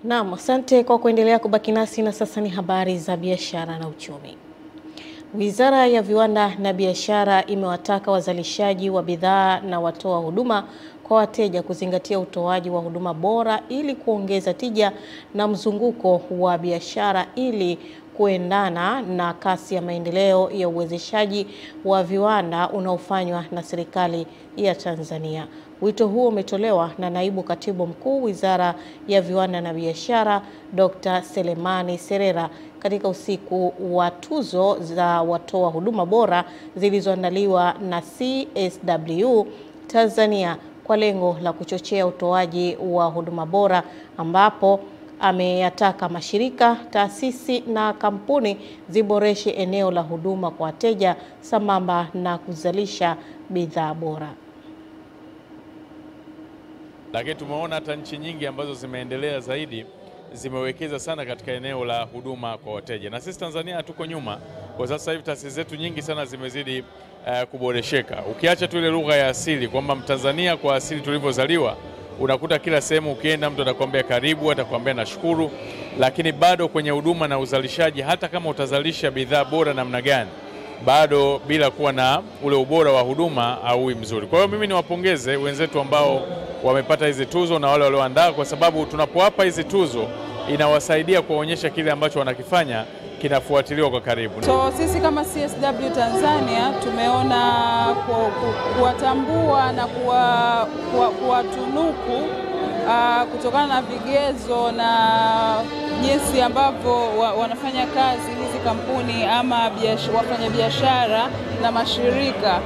Naam, asante kwa kuendelea kubaki nasi na sasa ni habari za biashara na uchumi. Wizara ya Viwanda na Biashara imewataka wazalishaji wa bidhaa na watoa huduma kwa wateja kuzingatia utoaji wa huduma bora ili kuongeza tija na mzunguko wa biashara ili kuendana na kasi ya maendeleo ya uwezeshaji wa viwanda unaofanywa na serikali ya Tanzania. Wito huo umetolewa na Naibu Katibu Mkuu Wizara ya Viwanda na Biashara, Dr. Selemani Serera katika usiku wa tuzo za watoa huduma bora zilizoandaliwa na CSW Tanzania kwa lengo la kuchochea utoaji wa huduma bora, ambapo ameyataka mashirika, taasisi na kampuni ziboreshe eneo la huduma kwa wateja sambamba na kuzalisha bidhaa bora. Lakini tumeona hata nchi nyingi ambazo zimeendelea zaidi zimewekeza sana katika eneo la huduma kwa wateja, na sisi Tanzania hatuko nyuma. Kwa sasa hivi taasisi zetu nyingi sana zimezidi kuboresheka. Ukiacha tu ile lugha ya asili kwamba Mtanzania kwa asili tulivyozaliwa, unakuta kila sehemu ukienda mtu atakwambia karibu, atakwambia nashukuru, lakini bado kwenye huduma na uzalishaji, hata kama utazalisha bidhaa bora namna gani, bado bila kuwa na ule ubora wa huduma hauwi mzuri. Kwa hiyo mimi niwapongeze wenzetu ambao wamepata hizi tuzo na wale walioandaa, kwa sababu tunapowapa hizi tuzo inawasaidia kuonyesha kile ambacho wanakifanya kinafuatiliwa kwa karibu. So sisi kama CSW Tanzania tumeona kuwatambua na kuwatunuku kutokana na vigezo na jinsi ambavyo wanafanya kazi hizi kampuni ama wafanya biashara na mashirika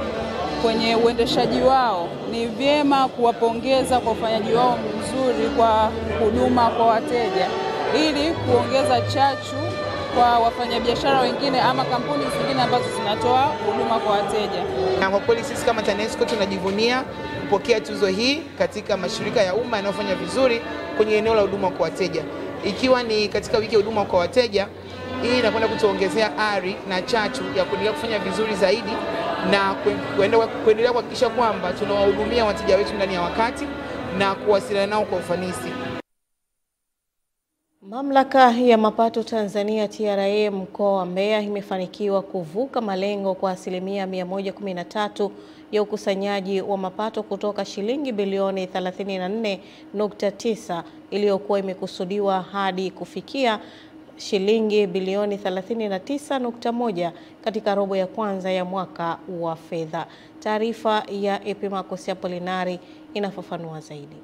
kwenye uendeshaji wao. Ni vyema kuwapongeza kwa ufanyaji wao mzuri kwa huduma kwa wateja ili kuongeza chachu kwa wafanyabiashara wengine ama kampuni zingine ambazo zinatoa huduma kwa wateja. Na kwa kweli sisi kama TANESCO tunajivunia kupokea tuzo hii katika mashirika ya umma yanayofanya vizuri kwenye eneo la huduma kwa wateja. Ikiwa ni katika wiki ya huduma kwa wateja, hii inakwenda kutuongezea ari na chachu ya kuendelea kufanya vizuri zaidi na kuendelea kuhakikisha kwamba tunawahudumia wateja wetu ndani ya wakati na kuwasiliana nao kwa ufanisi. Mamlaka ya Mapato Tanzania TRA mkoa wa Mbeya imefanikiwa kuvuka malengo kwa asilimia 113 ya ukusanyaji wa mapato kutoka shilingi bilioni 34.9 iliyokuwa imekusudiwa hadi kufikia shilingi bilioni 39.1 katika robo ya kwanza ya mwaka wa fedha. Taarifa ya Epimakosi Apolinari inafafanua zaidi.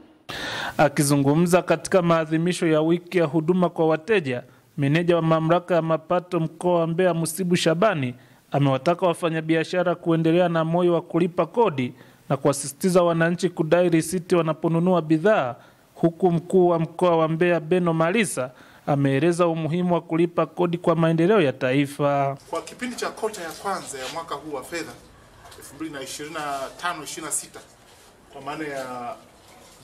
Akizungumza katika maadhimisho ya wiki ya huduma kwa wateja, meneja wa mamlaka ya mapato mkoa wa Mbeya Musibu Shabani amewataka wafanyabiashara kuendelea na moyo wa kulipa kodi na kuwasisitiza wananchi kudai risiti wanaponunua bidhaa, huku mkuu wa mkoa wa Mbeya Beno Malisa ameeleza umuhimu wa kulipa kodi kwa maendeleo ya taifa. Kwa kipindi cha kota ya kwanza ya mwaka huu wa fedha 2025-26 kwa maana ya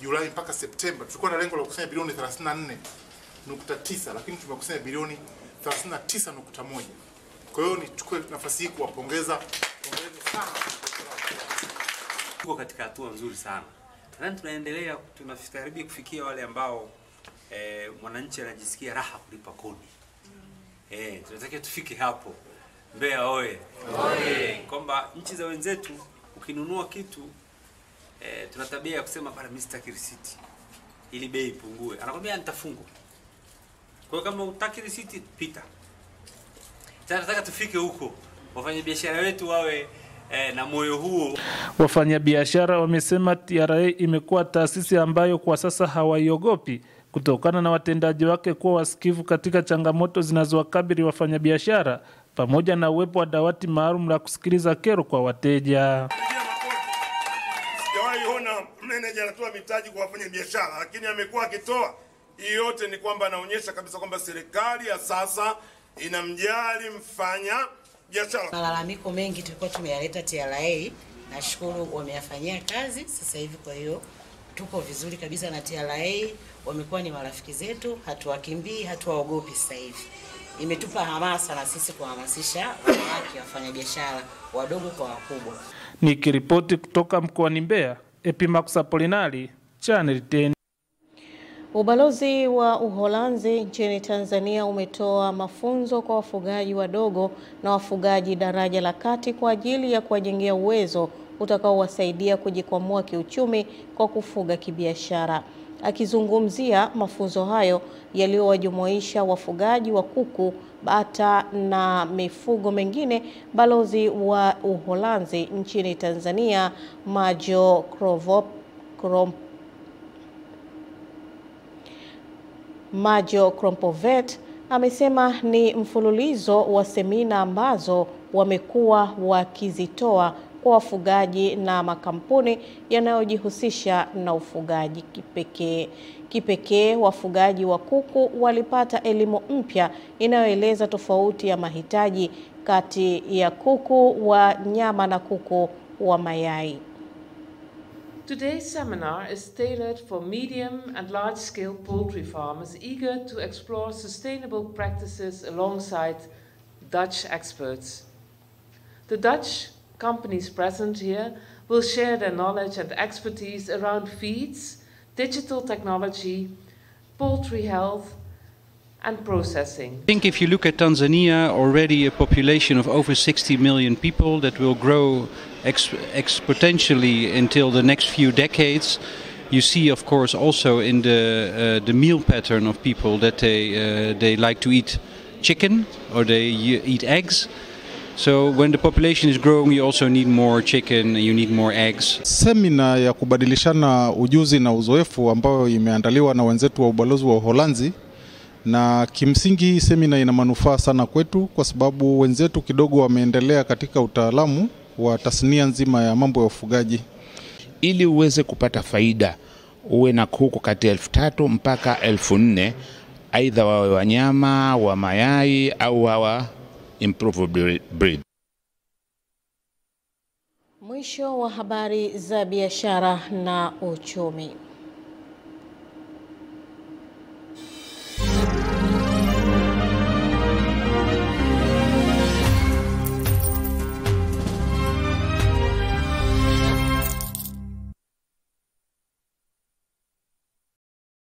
Julai mpaka Septemba, tulikuwa na lengo la kukusanya bilioni 34.9, lakini tumekusanya bilioni 39.1. Kwa hiyo nichukue nafasi hii kuwapongeza sana. Tuko katika hatua nzuri sana. Nadhani tunaendelea, tunakaribia kufikia wale ambao mwananchi anajisikia raha kulipa kodi. Tunatakiwa tufike hapo. Mbeya oye. Kwamba nchi za wenzetu ukinunua kitu tuna tabia ya kusema bana mimi sitaki risiti ili bei ipungue. Anakwambia nitafungwa. Kwa hiyo kama utaki risiti pita. Tunataka tufike huko. Wafanyabiashara wetu wawe na moyo huo. Wafanyabiashara wamesema TRA imekuwa taasisi ambayo kwa sasa hawaiogopi kutokana na watendaji wake kuwa wasikivu katika changamoto zinazowakabili wafanyabiashara pamoja na uwepo wa dawati maalum la kusikiliza kero kwa wateja. Meneja anatoa mitaji kwa wafanyabiashara, lakini amekuwa akitoa hii yote ni kwamba anaonyesha kabisa kwamba serikali ya sasa inamjali mfanya biashara. Malalamiko mengi tulikuwa tumeyaleta TRA, nashukuru wameyafanyia kazi sasa hivi. Kwa hiyo tuko vizuri kabisa na TRA, wamekuwa ni marafiki zetu, hatuwakimbii, hatuwaogopi sasa hivi. Imetupa hamasa na sisi kuhamasisha wanawake wafanyabiashara wadogo kwa wakubwa. Nikiripoti kutoka mkoani Mbeya, Epimakosi Apolinari, Channel 10. Ubalozi wa Uholanzi nchini Tanzania umetoa mafunzo kwa wafugaji wadogo na wafugaji daraja la kati kwa ajili ya kuwajengea uwezo utakaowasaidia kujikwamua kiuchumi kwa kufuga kibiashara. Akizungumzia mafunzo hayo yaliyowajumuisha wafugaji wa kuku, bata na mifugo mengine, balozi wa Uholanzi nchini Tanzania Majo Krompovet amesema ni mfululizo wa semina ambazo wamekuwa wakizitoa kwa wafugaji na makampuni yanayojihusisha na ufugaji kipekee. Wafugaji wa kuku walipata elimu mpya inayoeleza tofauti ya mahitaji kati ya kuku wa nyama na kuku wa mayai. Today's seminar is tailored for medium and large-scale poultry farmers eager to explore sustainable practices alongside Dutch experts. The Dutch companies present here will share their knowledge and expertise around feeds, digital technology, poultry health, and processing. I think if you look at Tanzania, already a population of over 60 million people that will grow exponentially until the next few decades. You see, of course, also in the meal pattern of people that they like to eat chicken or they eat eggs. So when the population is growing, you also need more chicken, you need more eggs. Semina ya kubadilishana ujuzi na uzoefu ambayo imeandaliwa na wenzetu wa ubalozi wa Uholanzi, na kimsingi semina ina manufaa sana kwetu kwa sababu wenzetu kidogo wameendelea katika utaalamu wa tasnia nzima ya mambo ya ufugaji. Ili uweze kupata faida, uwe na kuku kati ya 3,000 mpaka 4,000, aidha wawe wanyama, wa mayai au wa improved breed. Mwisho wa habari za biashara na uchumi.